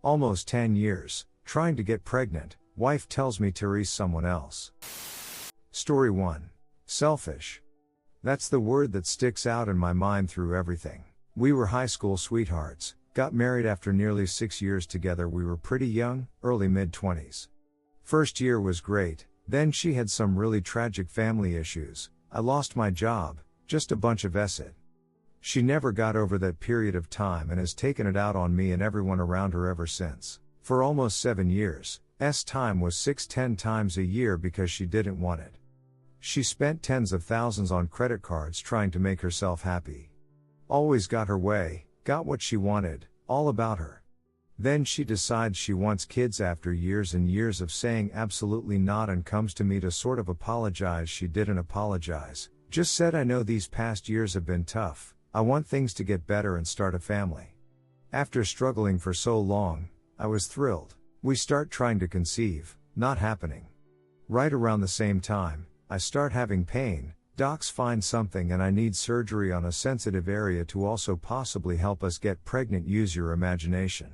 Almost 10 years, trying to get pregnant, wife tells me to raise someone else. Story 1. Selfish. That's the word that sticks out in my mind through everything. We were high school sweethearts, got married after nearly 6 years together. We were pretty young, early mid-20s. First year was great, then she had some really tragic family issues. I lost my job, just a bunch of acid. She never got over that period of time and has taken it out on me and everyone around her ever since. For almost 7 years, time was 6-10 times a year because she didn't want it. She spent tens of thousands on credit cards trying to make herself happy. Always got her way, got what she wanted, all about her. Then she decides she wants kids after years and years of saying absolutely not and comes to me to sort of apologize. She didn't apologize, just said, I know these past years have been tough, I want things to get better and start a family. After struggling for so long, I was thrilled. We start trying to conceive, not happening. Right around the same time, I start having pain, docs find something and I need surgery on a sensitive area to also possibly help us get pregnant. Use your imagination.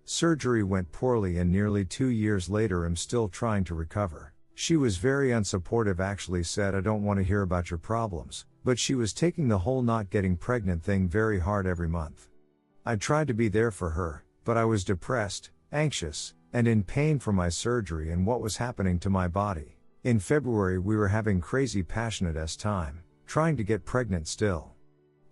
Surgery went poorly and nearly 2 years later I'm still trying to recover. She was very unsupportive, actually said, I don't want to hear about your problems, but she was taking the whole not getting pregnant thing very hard every month. I tried to be there for her, but I was depressed, anxious, and in pain from my surgery and what was happening to my body. In February we were having crazy passionate time, trying to get pregnant still.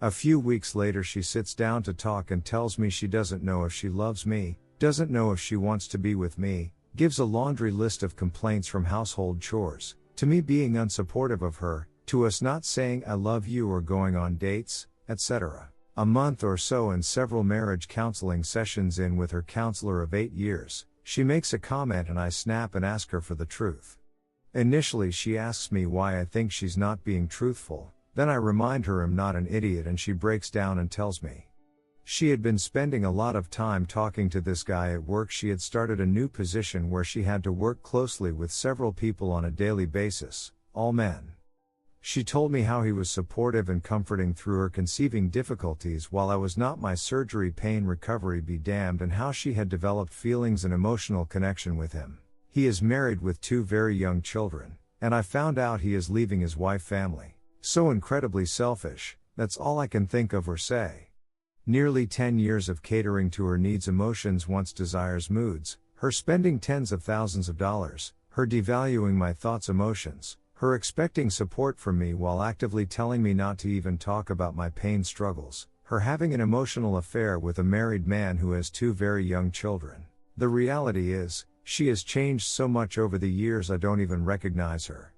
A few weeks later she sits down to talk and tells me she doesn't know if she loves me, doesn't know if she wants to be with me, gives a laundry list of complaints from household chores, to me being unsupportive of her, to us not saying I love you or going on dates, etc. A month or so and several marriage counseling sessions in with her counselor of 8 years, she makes a comment and I snap and ask her for the truth. Initially she asks me why I think she's not being truthful, then I remind her I'm not an idiot and she breaks down and tells me. She had been spending a lot of time talking to this guy at work. She had started a new position where she had to work closely with several people on a daily basis, all men. She told me how he was supportive and comforting through her conceiving difficulties while I was not. My surgery pain recovery be damned, and how she had developed feelings and emotional connection with him. He is married with 2 very young children, and I found out he is leaving his wife family. So incredibly selfish, that's all I can think of or say. Nearly 10 years of catering to her needs, emotions, wants, desires, moods, her spending tens of thousands of dollars, her devaluing my thoughts, emotions, her expecting support from me while actively telling me not to even talk about my pain struggles, her having an emotional affair with a married man who has 2 very young children. The reality is, she has changed so much over the years I don't even recognize her.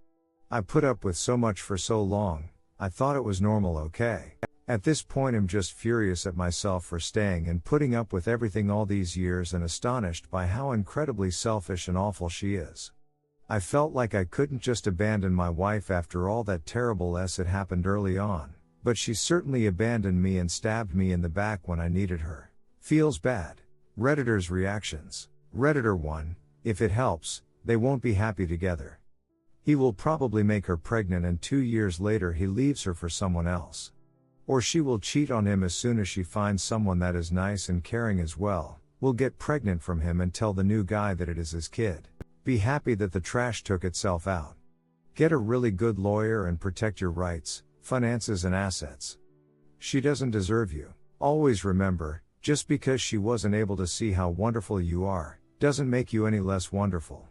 I put up with so much for so long, I thought it was normal, okay? At this point I'm just furious at myself for staying and putting up with everything all these years and astonished by how incredibly selfish and awful she is. I felt like I couldn't just abandon my wife after all that terrible had happened early on, but she certainly abandoned me and stabbed me in the back when I needed her. Feels bad. Redditor's reactions. Redditor 1, if it helps, they won't be happy together. He will probably make her pregnant and 2 years later he leaves her for someone else. Or she will cheat on him as soon as she finds someone that is nice and caring as well, will get pregnant from him and tell the new guy that it is his kid. Be happy that the trash took itself out. Get a really good lawyer and protect your rights, finances and assets. She doesn't deserve you. Always remember, just because she wasn't able to see how wonderful you are, doesn't make you any less wonderful.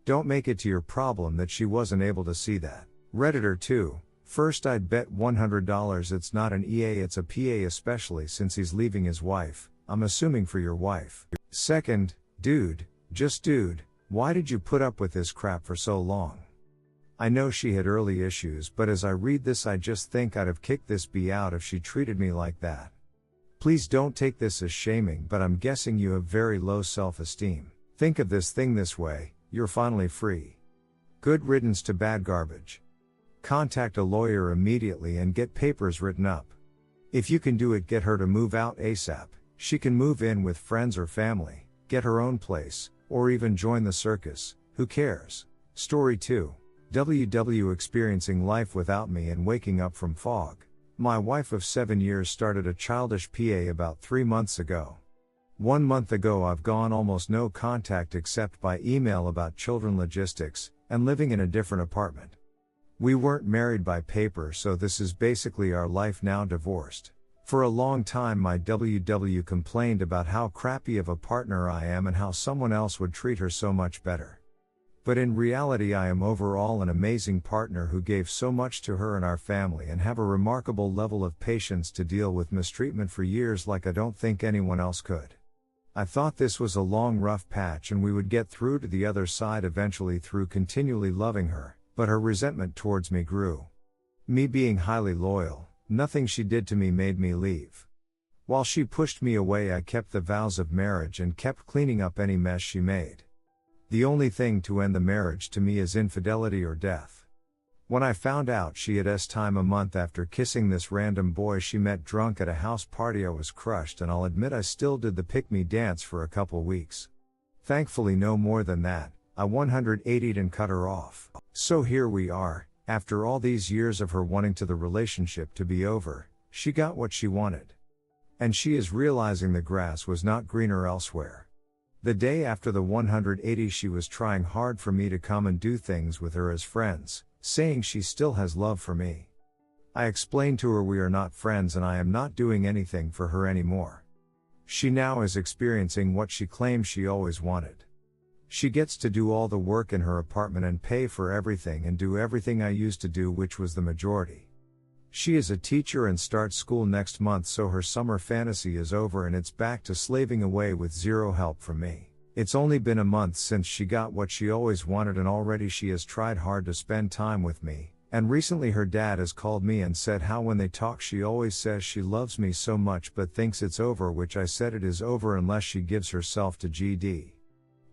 Don't make it to your problem that she wasn't able to see that. Redditor 2, first I'd bet $100 it's not an EA, it's a PA, especially since he's leaving his wife, I'm assuming for your wife. Second, dude, why did you put up with this crap for so long? I know she had early issues, but as I read this I just think I'd have kicked this bee out if she treated me like that. Please don't take this as shaming, but I'm guessing you have very low self-esteem. Think of this thing this way, you're finally free. Good riddance to bad garbage. Contact a lawyer immediately and get papers written up. If you can do it, get her to move out ASAP. She can move in with friends or family, get her own place, or even join the circus, who cares? Story 2. WW experiencing life without me and waking up from fog. My wife of 7 years started a childish PA about 3 months ago. 1 month ago I've gone almost no contact except by email about children logistics, and living in a different apartment. We weren't married by paper, so this is basically our life now, divorced. For a long time my WW complained about how crappy of a partner I am and how someone else would treat her so much better. But in reality I am overall an amazing partner who gave so much to her and our family and have a remarkable level of patience to deal with mistreatment for years like I don't think anyone else could. I thought this was a long rough patch and we would get through to the other side eventually through continually loving her, but her resentment towards me grew. Me being highly loyal, nothing she did to me made me leave. While she pushed me away I kept the vows of marriage and kept cleaning up any mess she made. The only thing to end the marriage to me is infidelity or death. When I found out she had time a month after kissing this random boy she met drunk at a house party I was crushed, and I'll admit I still did the pick-me dance for a couple weeks. Thankfully no more than that, I 180'd and cut her off. So here we are, after all these years of her wanting the relationship to be over, she got what she wanted. And she is realizing the grass was not greener elsewhere. The day after the 180 she was trying hard for me to come and do things with her as friends, saying she still has love for me. I explained to her we are not friends and I am not doing anything for her anymore. She now is experiencing what she claims she always wanted. She gets to do all the work in her apartment and pay for everything and do everything I used to do, which was the majority. She is a teacher and starts school next month, so her summer fantasy is over and it's back to slaving away with zero help from me. It's only been a month since she got what she always wanted and already she has tried hard to spend time with me, and recently her dad has called me and said how when they talk she always says she loves me so much but thinks it's over, which I said it is over unless she gives herself to GD.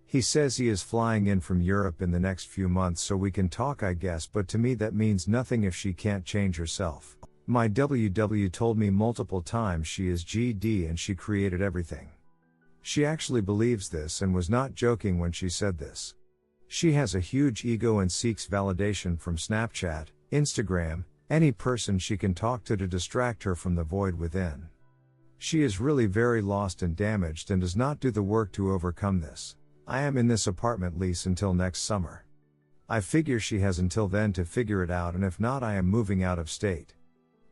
He says he is flying in from Europe in the next few months so we can talk, I guess, but to me that means nothing if she can't change herself. My WW told me multiple times she is GD and she created everything. She actually believes this and was not joking when she said this. She has a huge ego and seeks validation from Snapchat, Instagram, any person she can talk to distract her from the void within. She is really very lost and damaged and does not do the work to overcome this. I am in this apartment lease until next summer. I figure she has until then to figure it out, and if not I am moving out of state.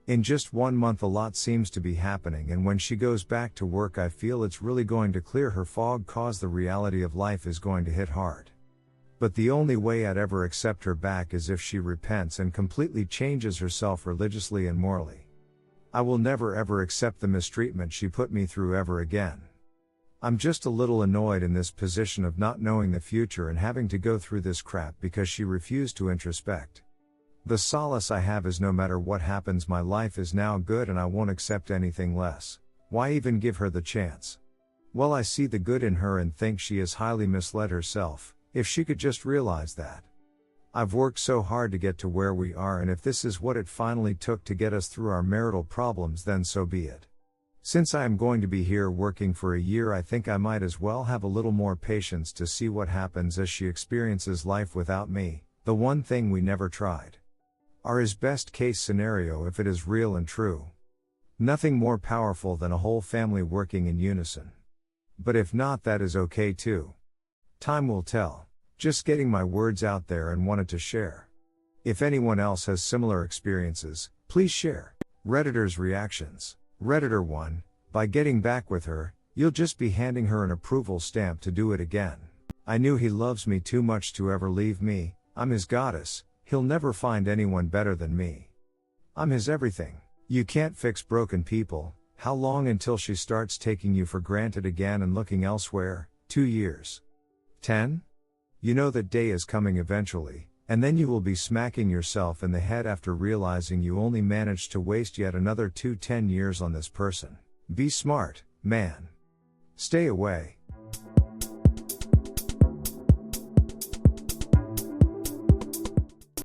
In just 1 month a lot seems to be happening, and when she goes back to work I feel it's really going to clear her fog, cause the reality of life is going to hit hard. But the only way I'd ever accept her back is if she repents and completely changes herself religiously and morally. I will never ever accept the mistreatment she put me through ever again. I'm just a little annoyed in this position of not knowing the future and having to go through this crap because she refused to introspect. The solace I have is no matter what happens my life is now good and I won't accept anything less. Why even give her the chance? Well, I see the good in her and think she has highly misled herself, if she could just realize that. I've worked so hard to get to where we are, and if this is what it finally took to get us through our marital problems, then so be it. Since I am going to be here working for a year, I think I might as well have a little more patience to see what happens as she experiences life without me, the one thing we never tried. Our is best case scenario if it is real and true. Nothing more powerful than a whole family working in unison. But if not, that is okay too. Time will tell. Just getting my words out there and wanted to share. If anyone else has similar experiences, please share. Redditor's reactions. Redditor 1, by getting back with her, you'll just be handing her an approval stamp to do it again. I knew he loves me too much to ever leave me, I'm his goddess, he'll never find anyone better than me. I'm his everything. You can't fix broken people. How long until she starts taking you for granted again and looking elsewhere? 2 years. 10? You know that day is coming eventually, and then you will be smacking yourself in the head after realizing you only managed to waste yet another 10 years on this person. Be smart, man. Stay away.